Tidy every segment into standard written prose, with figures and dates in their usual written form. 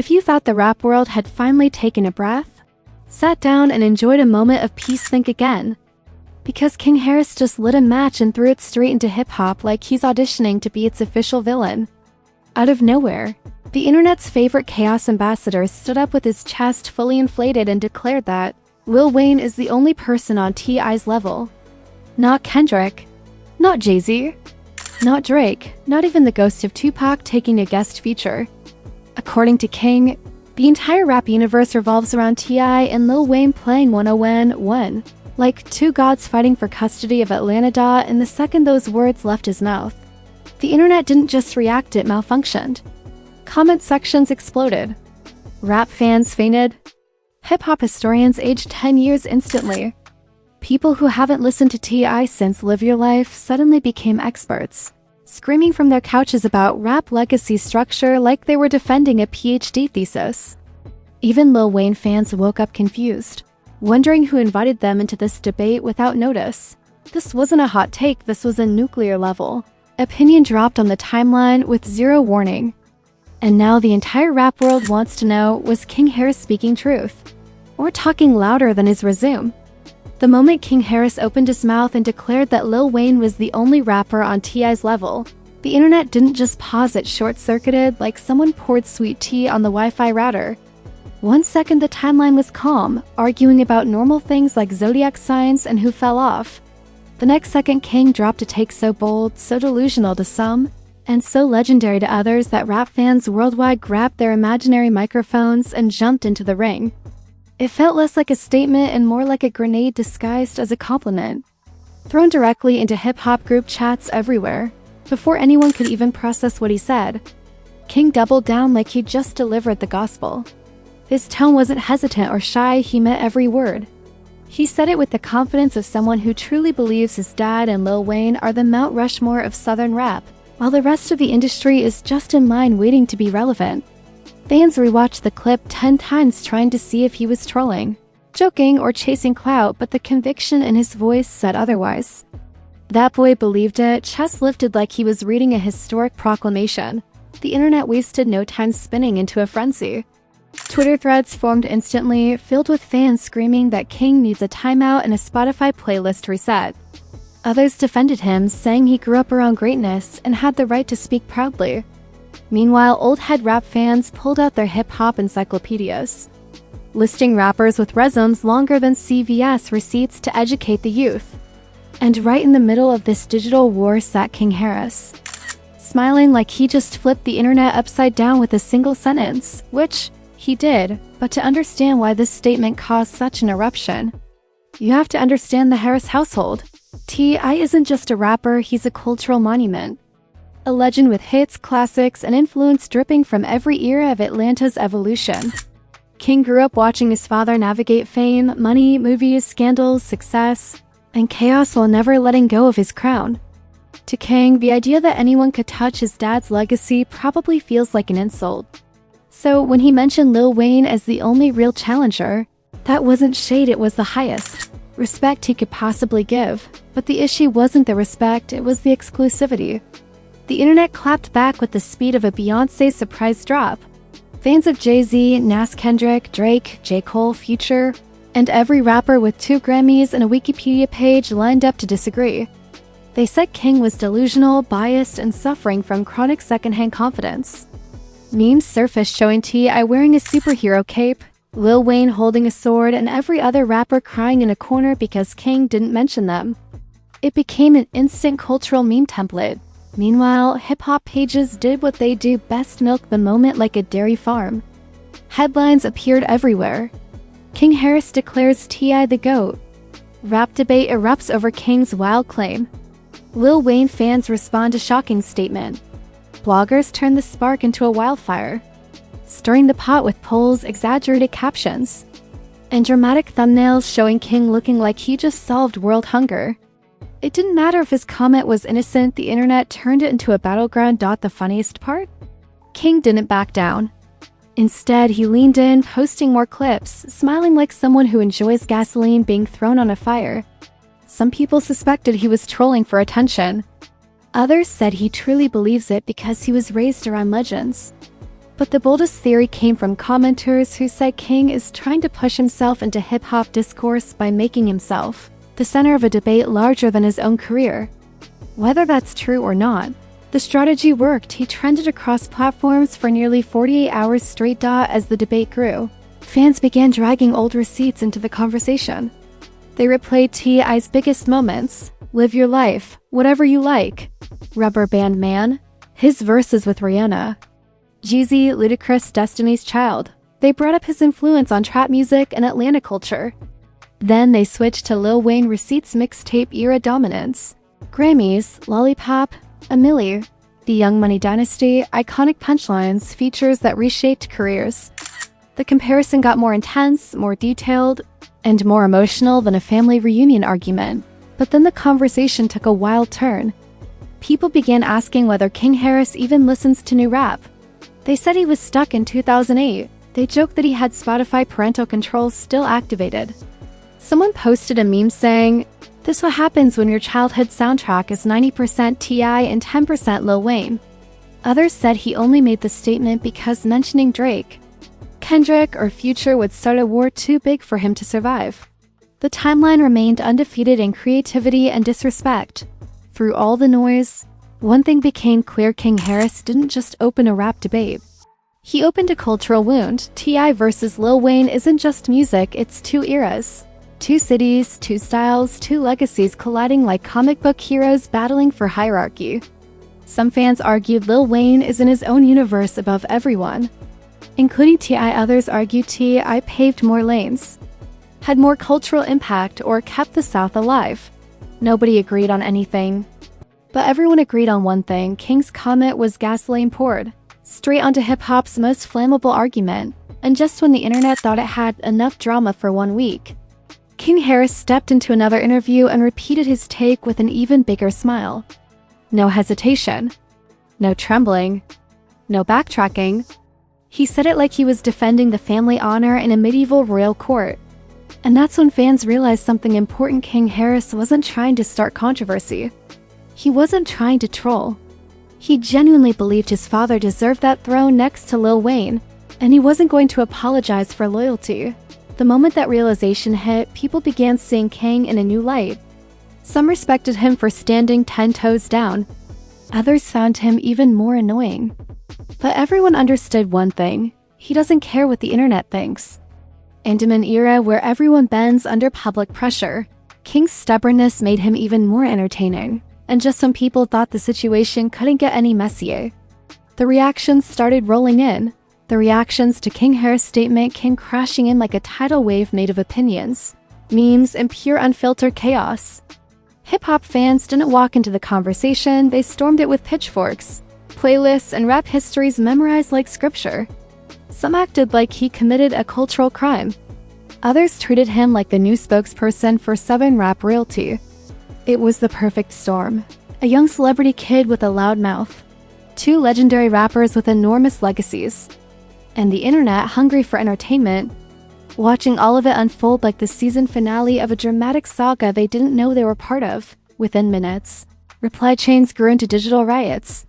If you thought the rap world had finally taken a breath, sat down and enjoyed a moment of peace, think again. Because King Harris just lit a match and threw it straight into hip-hop like he's auditioning to be its official villain. Out of nowhere, the internet's favorite chaos ambassador stood up with his chest fully inflated and declared that Lil Wayne is the only person on T.I.'s level. Not Kendrick, not Jay-Z, not Drake, not even the ghost of Tupac taking a guest feature. According to King, the entire rap universe revolves around T.I. and Lil Wayne playing 101, like two gods fighting for custody of Atlanta, and the second those words left his mouth, the internet didn't just react, it malfunctioned. Comment sections exploded. Rap fans fainted. Hip-hop historians aged 10 years instantly. People who haven't listened to T.I. since Live Your Life suddenly became experts, screaming from their couches about rap legacy structure like they were defending a PhD thesis. Even Lil Wayne fans woke up confused, wondering who invited them into this debate without notice. This wasn't a hot take, this was a nuclear level. Opinion dropped on the timeline with zero warning. And now the entire rap world wants to know, was King Harris speaking truth? Or talking louder than his resume? The moment King Harris opened his mouth and declared that Lil Wayne was the only rapper on T.I.'s level, the internet didn't just pause, it short-circuited like someone poured sweet tea on the Wi-Fi router. 1 second the timeline was calm, arguing about normal things like zodiac signs and who fell off. The next second King dropped a take so bold, so delusional to some, and so legendary to others that rap fans worldwide grabbed their imaginary microphones and jumped into the ring. It felt less like a statement and more like a grenade disguised as a compliment, thrown directly into hip-hop group chats everywhere. Before anyone could even process what he said, King doubled down like he'd just delivered the gospel. His tone wasn't hesitant or shy, he meant every word. He said it with the confidence of someone who truly believes his dad and Lil Wayne are the Mount Rushmore of Southern rap, while the rest of the industry is just in line waiting to be relevant. Fans rewatched the clip 10 times trying to see if he was trolling, joking, or chasing clout, but the conviction in his voice said otherwise. That boy believed it, chest lifted like he was reading a historic proclamation. The internet wasted no time spinning into a frenzy. Twitter threads formed instantly, filled with fans screaming that King needs a timeout and a Spotify playlist reset. Others defended him, saying he grew up around greatness and had the right to speak proudly. Meanwhile, old head rap fans pulled out their hip-hop encyclopedias, listing rappers with resumes longer than CVS receipts to educate the youth. And right in the middle of this digital war sat King Harris, smiling like he just flipped the internet upside down with a single sentence, which he did, but to understand why this statement caused such an eruption, you have to understand the Harris household. T.I. isn't just a rapper, he's a cultural monument. A legend with hits, classics, and influence dripping from every era of Atlanta's evolution. King grew up watching his father navigate fame, money, movies, scandals, success, and chaos while never letting go of his crown. To King, the idea that anyone could touch his dad's legacy probably feels like an insult. So when he mentioned Lil Wayne as the only real challenger, that wasn't shade, it was the highest respect he could possibly give. But the issue wasn't the respect, it was the exclusivity. The internet clapped back with the speed of a Beyoncé surprise drop. Fans of Jay-Z, Nas, Kendrick, Drake, J. Cole, Future, and every rapper with 2 Grammys and a Wikipedia page lined up to disagree. They said King was delusional, biased, and suffering from chronic secondhand confidence. Memes surfaced showing T.I. wearing a superhero cape, Lil Wayne holding a sword, and every other rapper crying in a corner because King didn't mention them. It became an instant cultural meme template. Meanwhile, hip-hop pages did what they do best, milk the moment like a dairy farm. Headlines appeared everywhere. King Harris declares T.I. the GOAT. Rap debate erupts over King's wild claim. Lil Wayne fans respond to shocking statement. Bloggers turn the spark into a wildfire, stirring the pot with polls, exaggerated captions, and dramatic thumbnails showing King looking like he just solved world hunger. It didn't matter if his comment was innocent, the internet turned it into a battleground. The funniest part? King didn't back down. Instead, he leaned in, posting more clips, smiling like someone who enjoys gasoline being thrown on a fire. Some people suspected he was trolling for attention. Others said he truly believes it because he was raised around legends. But the boldest theory came from commenters who said King is trying to push himself into hip-hop discourse by making himself the center of a debate larger than his own career. Whether that's true or not, the strategy worked. He trended across platforms for nearly 48 hours straight. As the debate grew, fans began dragging old receipts into the conversation. They replayed T.I.'s biggest moments: "Live Your Life," "Whatever You Like," "Rubber Band Man," his verses with Rihanna, Jeezy, Ludacris, Destiny's Child. They brought up his influence on trap music and Atlanta culture. Then they switched to Lil Wayne receipts mixtape era dominance, Grammys, Lollipop, A Milli, the Young Money Dynasty, iconic punchlines, features that reshaped careers. The comparison got more intense, more detailed, and more emotional than a family reunion argument. But then the conversation took a wild turn. People began asking whether King Harris even listens to new rap. They said he was stuck in 2008. They joked that he had Spotify parental controls still activated. Someone posted a meme saying, "This what happens when your childhood soundtrack is 90% T.I. and 10% Lil Wayne." Others said he only made the statement because mentioning Drake, Kendrick, or Future would start a war too big for him to survive. The timeline remained undefeated in creativity and disrespect. Through all the noise, one thing became clear: King Harris didn't just open a rap debate. He opened a cultural wound. T.I. versus Lil Wayne isn't just music, it's two eras. Two cities, two styles, two legacies colliding like comic book heroes battling for hierarchy. Some fans argued Lil Wayne is in his own universe above everyone, including T.I. Others argued T.I. paved more lanes, had more cultural impact, or kept the South alive. Nobody agreed on anything. But everyone agreed on one thing: King's comment was gasoline poured straight onto hip-hop's most flammable argument, and just when the internet thought it had enough drama for 1 week, King Harris stepped into another interview and repeated his take with an even bigger smile. No hesitation. No trembling. No backtracking. He said it like he was defending the family honor in a medieval royal court. And that's when fans realized something important: King Harris wasn't trying to start controversy. He wasn't trying to troll. He genuinely believed his father deserved that throne next to Lil Wayne, and he wasn't going to apologize for loyalty. The moment that realization hit, people began seeing King in a new light. Some respected him for standing 10 toes down. Others found him even more annoying. But everyone understood one thing: he doesn't care what the internet thinks. And in an era where everyone bends under public pressure, King's stubbornness made him even more entertaining. And just when people thought the situation couldn't get any messier, the reactions started rolling in. The reactions to King Harris' statement came crashing in like a tidal wave made of opinions, memes, and pure unfiltered chaos. Hip-hop fans didn't walk into the conversation, they stormed it with pitchforks, playlists, and rap histories memorized like scripture. Some acted like he committed a cultural crime. Others treated him like the new spokesperson for Southern rap royalty. It was the perfect storm. A young celebrity kid with a loud mouth, two legendary rappers with enormous legacies, and the internet hungry for entertainment, watching all of it unfold like the season finale of a dramatic saga they didn't know they were part of. Within minutes, reply chains grew into digital riots.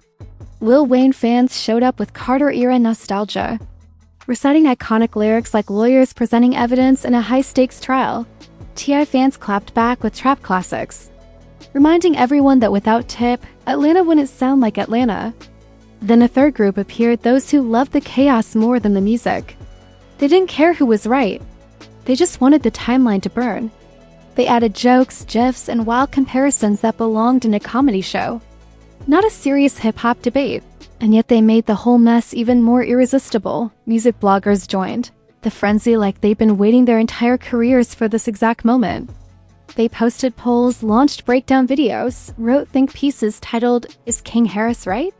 Lil Wayne fans showed up with Carter-era nostalgia, reciting iconic lyrics like lawyers presenting evidence in a high-stakes trial. T.I. fans clapped back with trap classics, reminding everyone that without Tip, Atlanta wouldn't sound like Atlanta. Then a third group appeared, those who loved the chaos more than the music. They didn't care who was right. They just wanted the timeline to burn. They added jokes, gifs, and wild comparisons that belonged in a comedy show, not a serious hip-hop debate. And yet they made the whole mess even more irresistible. Music bloggers joined the frenzy like they'd been waiting their entire careers for this exact moment. They posted polls, launched breakdown videos, wrote think pieces titled, "Is King Harris Right?"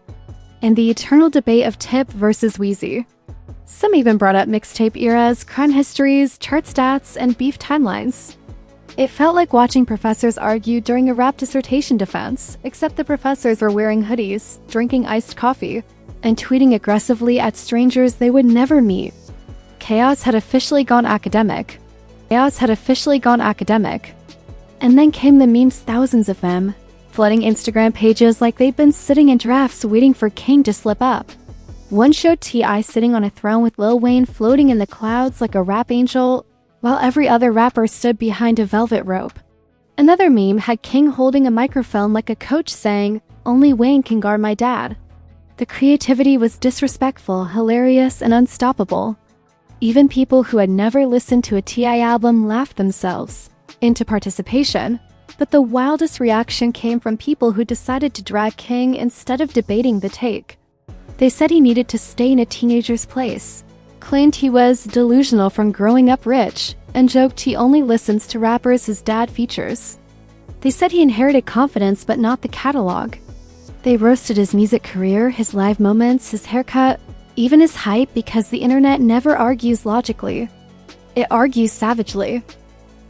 and the eternal debate of Tip versus Wheezy. Some even brought up mixtape eras, crime histories, chart stats, and beef timelines. It felt like watching professors argue during a rap dissertation defense, except the professors were wearing hoodies, drinking iced coffee, and tweeting aggressively at strangers they would never meet. Chaos had officially gone academic. And then came the memes, thousands of them, flooding Instagram pages like they'd been sitting in drafts waiting for King to slip up. One showed T.I. sitting on a throne with Lil Wayne floating in the clouds like a rap angel, while every other rapper stood behind a velvet rope. Another meme had King holding a microphone like a coach saying, "Only Wayne can guard my dad." The creativity was disrespectful, hilarious, and unstoppable. Even people who had never listened to a T.I. album laughed themselves into participation, but the wildest reaction came from people who decided to drag King instead of debating the take. They said he needed to stay in a teenager's place, claimed he was delusional from growing up rich, and joked he only listens to rappers his dad features. They said he inherited confidence but not the catalog. They roasted his music career, his live moments, his haircut, even his hype, because the internet never argues logically. It argues savagely.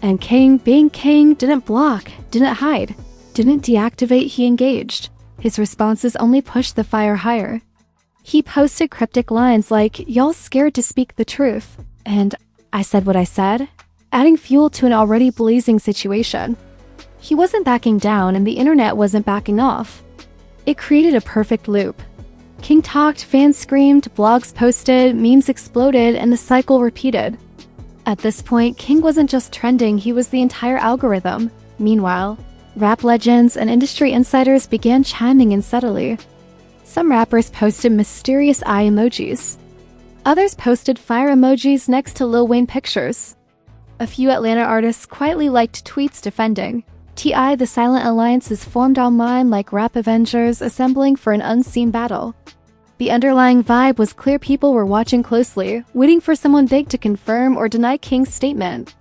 And King, being King, didn't block, didn't hide, didn't deactivate, he engaged. His responses only pushed the fire higher. He posted cryptic lines like, "Y'all scared to speak the truth," and "I said what I said," adding fuel to an already blazing situation. He wasn't backing down and the internet wasn't backing off. It created a perfect loop. King talked, fans screamed, blogs posted, memes exploded, and the cycle repeated. At this point, King wasn't just trending, he was the entire algorithm. Meanwhile, rap legends and industry insiders began chiming in subtly. Some rappers posted mysterious eye emojis. Others posted fire emojis next to Lil Wayne pictures. A few Atlanta artists quietly liked tweets defending T.I. The silent alliances formed online like rap Avengers assembling for an unseen battle. The underlying vibe was clear: people were watching closely, waiting for someone big to confirm or deny King's statement.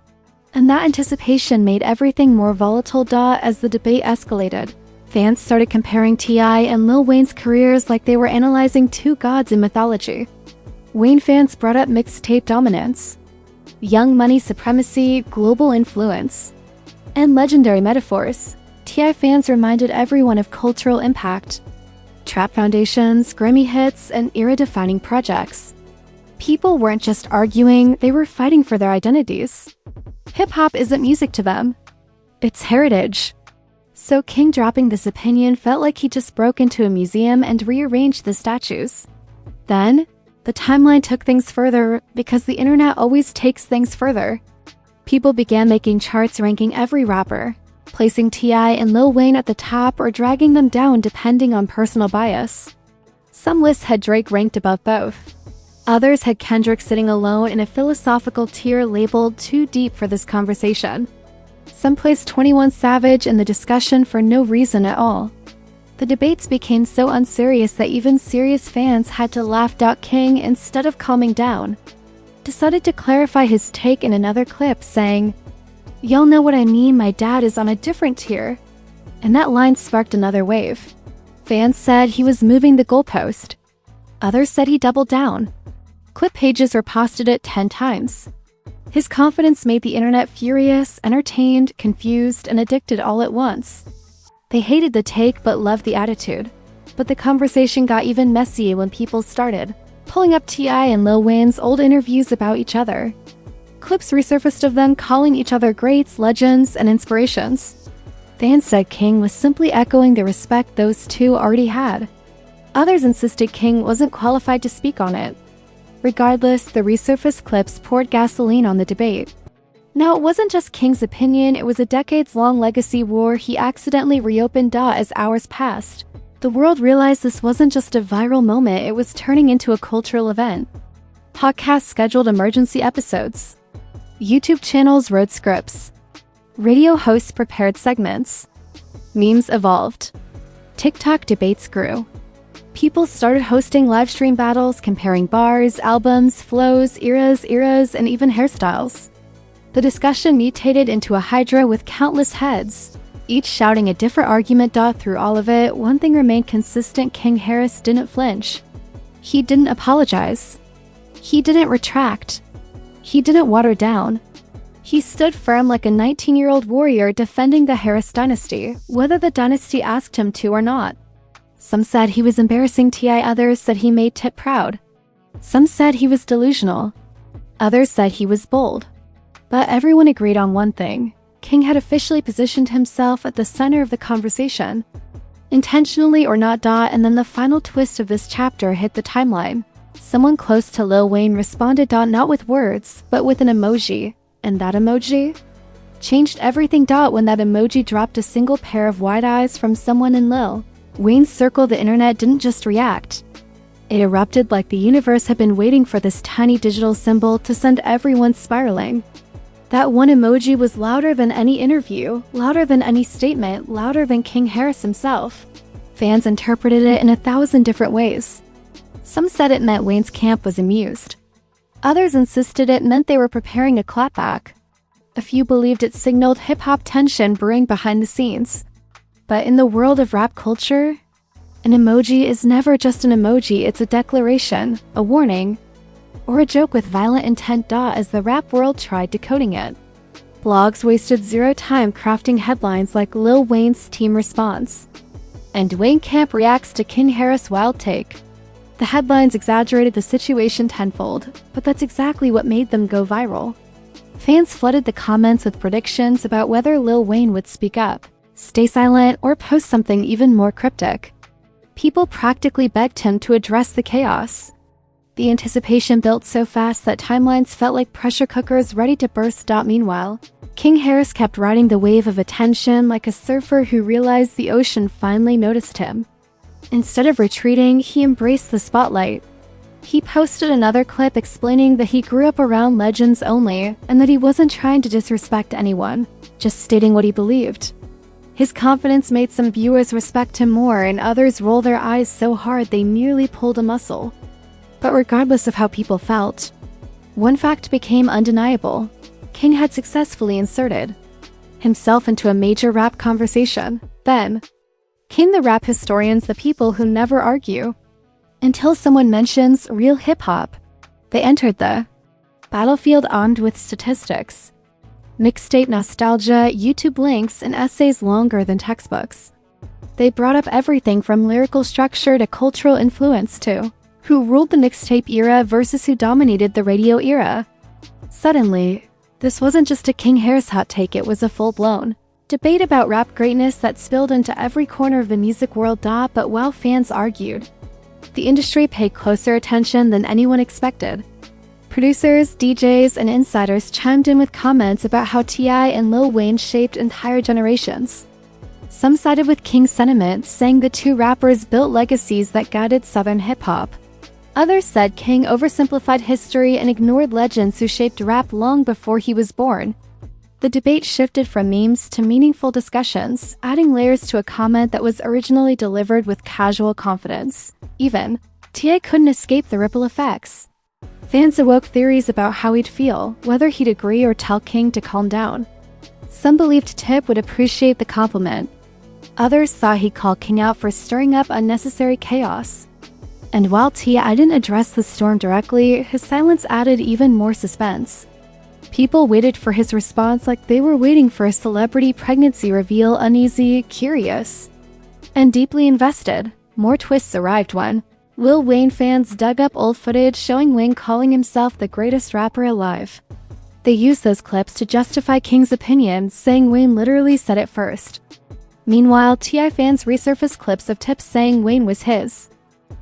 And that anticipation made everything more volatile. As the debate escalated, fans started comparing T.I. and Lil Wayne's careers like they were analyzing two gods in mythology. Wayne fans brought up mixtape dominance, Young Money supremacy, global influence, and legendary metaphors. T.I. fans reminded everyone of cultural impact, trap foundations, Grammy hits, and era-defining projects. People weren't just arguing, they were fighting for their identities. Hip-hop isn't music to them. It's heritage. So King dropping this opinion felt like he just broke into a museum and rearranged the statues. Then, the timeline took things further, because the internet always takes things further. People began making charts ranking every rapper, placing T.I. and Lil Wayne at the top or dragging them down depending on personal bias. Some lists had Drake ranked above both. Others had Kendrick sitting alone in a philosophical tier labeled "too deep for this conversation." Some placed 21 Savage in the discussion for no reason at all. The debates became so unserious that even serious fans had to laugh out King instead of calming down. Decided to clarify his take in another clip, saying, "Y'all know what I mean, my dad is on a different tier." And that line sparked another wave. Fans said he was moving the goalpost. Others said he doubled down. Clip pages reposted it 10 times. His confidence made the internet furious, entertained, confused, and addicted all at once. They hated the take but loved the attitude. But the conversation got even messier when people started pulling up T.I. and Lil Wayne's old interviews about each other. Clips resurfaced of them calling each other greats, legends, and inspirations. Fans said King was simply echoing the respect those two already had. Others insisted King wasn't qualified to speak on it. Regardless, the resurfaced clips poured gasoline on the debate. Now, it wasn't just King's opinion, it was a decades-long legacy war he accidentally reopened. As hours passed, the world realized this wasn't just a viral moment, it was turning into a cultural event. Podcasts scheduled emergency episodes. YouTube channels wrote scripts. Radio hosts prepared segments. Memes evolved. TikTok debates grew. People started hosting livestream battles, comparing bars, albums, flows, eras, and even hairstyles. The discussion mutated into a hydra with countless heads, each shouting a different argument. Through all of it, one thing remained consistent: King Harris didn't flinch. He didn't apologize. He didn't retract. He didn't water down. He stood firm like a 19-year-old warrior defending the Harris dynasty, whether the dynasty asked him to or not. Some said he was embarrassing T.I., others said he made Tip proud. Some said he was delusional. Others said he was bold. But everyone agreed on one thing: King had officially positioned himself at the center of the conversation. Intentionally or not. And then the final twist of this chapter hit the timeline. Someone close to Lil Wayne responded not with words, but with an emoji. And that emoji changed everything. When that emoji dropped a single pair of wide eyes from someone in Lil Wayne's circle, the internet didn't just react. It erupted like the universe had been waiting for this tiny digital symbol to send everyone spiraling. That one emoji was louder than any interview, louder than any statement, louder than King Harris himself. Fans interpreted it in 1,000 different ways. Some said it meant Wayne's camp was amused. Others insisted it meant they were preparing a clapback. A few believed it signaled hip-hop tension brewing behind the scenes. But in the world of rap culture, an emoji is never just an emoji, it's a declaration, a warning, or a joke with violent intent. As the rap world tried decoding it, blogs wasted zero time crafting headlines like Lil Wayne's team response and Wayne camp reacts to King Harris wild take. The headlines exaggerated the situation tenfold, but that's exactly what made them go viral. Fans flooded the comments with predictions about whether Lil Wayne would speak up, stay silent, or post something even more cryptic. People practically begged him to address the chaos. The anticipation built so fast that timelines felt like pressure cookers ready to burst. Meanwhile, King Harris kept riding the wave of attention like a surfer who realized the ocean finally noticed him. Instead of retreating, he embraced the spotlight. He posted another clip explaining that he grew up around legends only and that he wasn't trying to disrespect anyone, just stating what he believed. His confidence made some viewers respect him more and others roll their eyes so hard they nearly pulled a muscle. But regardless of how people felt, one fact became undeniable. King had successfully inserted himself into a major rap conversation. Then came the rap historians, the people who never argue until someone mentions real hip-hop. They entered the battlefield armed with statistics, mixtape nostalgia, YouTube links, and essays longer than textbooks. They brought up everything from lyrical structure to cultural influence to who ruled the mixtape era versus who dominated the radio era. Suddenly, this wasn't just a King Harris hot take, it was a full-blown debate about rap greatness that spilled into every corner of the music world. But while fans argued, the industry paid closer attention than anyone expected. Producers, DJs, and insiders chimed in with comments about how T.I. and Lil Wayne shaped entire generations. Some sided with King's sentiment, saying the two rappers built legacies that guided Southern hip-hop. Others said King oversimplified history and ignored legends who shaped rap long before he was born. The debate shifted from memes to meaningful discussions, adding layers to a comment that was originally delivered with casual confidence. Even T.I. couldn't escape the ripple effects. Fans awoke theories about how he'd feel, whether he'd agree or tell King to calm down. Some believed Tip would appreciate the compliment. Others thought he'd call King out for stirring up unnecessary chaos. And while T.I. didn't address the storm directly, his silence added even more suspense. People waited for his response like they were waiting for a celebrity pregnancy reveal, uneasy, curious, and deeply invested. More twists arrived when Lil Wayne fans dug up old footage showing Wayne calling himself the greatest rapper alive. They used those clips to justify King's opinion, saying Wayne literally said it first. Meanwhile, T.I. fans resurfaced clips of Tip saying Wayne was his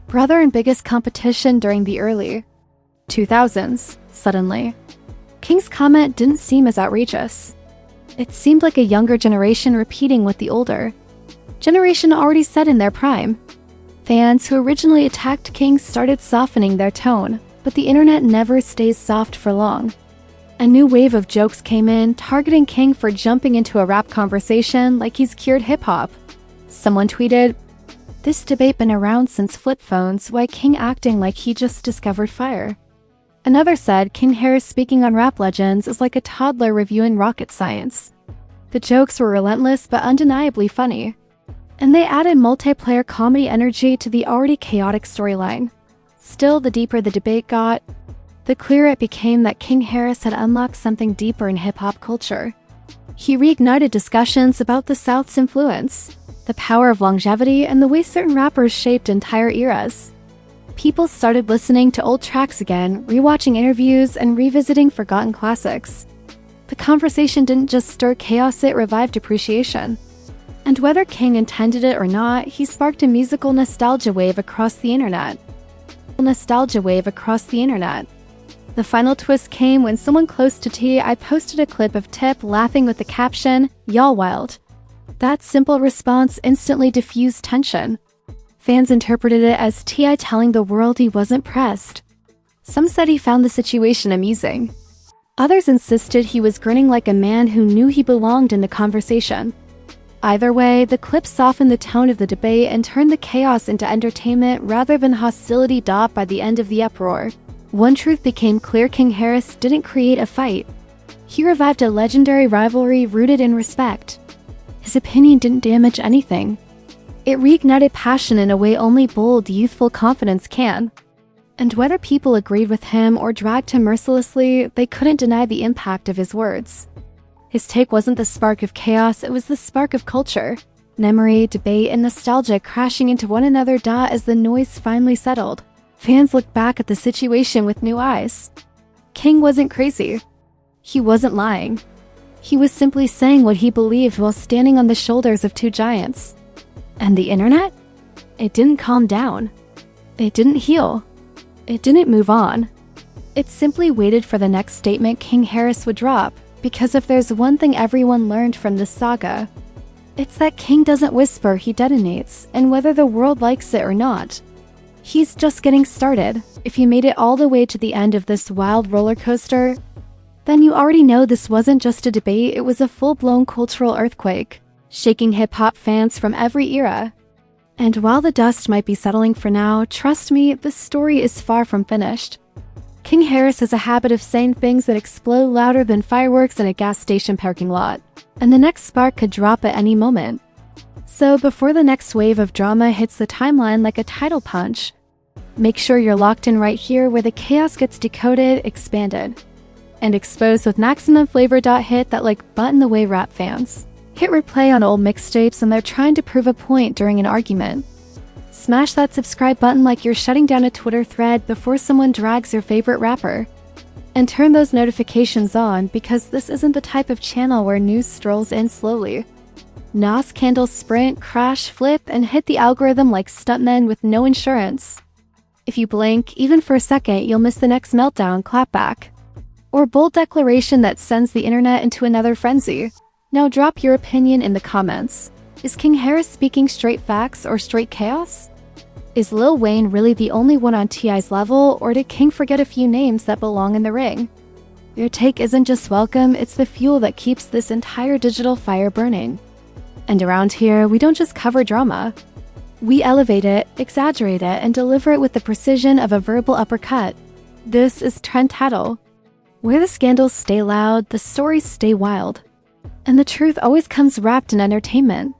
brother and biggest competition during the early 2000s. Suddenly, King's comment didn't seem as outrageous. It seemed like a younger generation repeating what the older generation already said in their prime. Fans who originally attacked King started softening their tone, but the internet never stays soft for long. A new wave of jokes came in, targeting King for jumping into a rap conversation like he's cured hip-hop. Someone tweeted, "This debate been around since flip phones, why King acting like he just discovered fire?" Another said King Harris speaking on rap legends is like a toddler reviewing rocket science. The jokes were relentless but undeniably funny, and they added multiplayer comedy energy to the already chaotic storyline. Still, the deeper the debate got, the clearer it became that King Harris had unlocked something deeper in hip-hop culture. He reignited discussions about the South's influence, the power of longevity, and the way certain rappers shaped entire eras. People started listening to old tracks again, rewatching interviews, and revisiting forgotten classics. The conversation didn't just stir chaos, it revived appreciation. And whether King intended it or not, he sparked a musical nostalgia wave across the internet. nostalgia wave across the internet. The final twist came when someone close to T.I. posted a clip of Tip laughing with the caption, "Y'all wild." That simple response instantly diffused tension. Fans interpreted it as T.I. telling the world he wasn't pressed. Some said he found the situation amusing. Others insisted he was grinning like a man who knew he belonged in the conversation. Either way, the clip softened the tone of the debate and turned the chaos into entertainment rather than hostility. By the end of the uproar, one truth became clear: King Harris didn't create a fight. He revived a legendary rivalry rooted in respect. His opinion didn't damage anything. It reignited passion in a way only bold, youthful confidence can. And whether people agreed with him or dragged him mercilessly, they couldn't deny the impact of his words. His take wasn't the spark of chaos, it was the spark of culture. Memory, debate, and nostalgia crashing into one another. As the noise finally settled, fans looked back at the situation with new eyes. King wasn't crazy. He wasn't lying. He was simply saying what he believed while standing on the shoulders of two giants. And the internet? It didn't calm down. It didn't heal. It didn't move on. It simply waited for the next statement King Harris would drop, because if there's one thing everyone learned from this saga, it's that King doesn't whisper, he detonates, and whether the world likes it or not, he's just getting started. If you made it all the way to the end of this wild roller coaster, then you already know this wasn't just a debate, it was a full-blown cultural earthquake, shaking hip-hop fans from every era. And while the dust might be settling for now, trust me, this story is far from finished. King Harris has a habit of saying things that explode louder than fireworks in a gas station parking lot, and the next spark could drop at any moment. So before the next wave of drama hits the timeline like a tidal punch, make sure you're locked in right here where the chaos gets decoded, expanded, and exposed with maximum flavor. Hit that like button the way rap fans hit replay on old mixtapes and they're trying to prove a point during an argument. Smash that subscribe button like you're shutting down a Twitter thread before someone drags your favorite rapper. And turn those notifications on, because this isn't the type of channel where news strolls in slowly. Nos candles sprint, crash, flip, and hit the algorithm like stuntmen with no insurance. If you blink, even for a second, you'll miss the next meltdown, clapback, or bold declaration that sends the internet into another frenzy. Now drop your opinion in the comments. Is King Harris speaking straight facts or straight chaos? Is Lil Wayne really the only one on T.I.'s level, or did King forget a few names that belong in the ring? Your take isn't just welcome, it's the fuel that keeps this entire digital fire burning. And around here, we don't just cover drama. We elevate it, exaggerate it, and deliver it with the precision of a verbal uppercut. This is Trend Tattle, where the scandals stay loud, the stories stay wild, and the truth always comes wrapped in entertainment.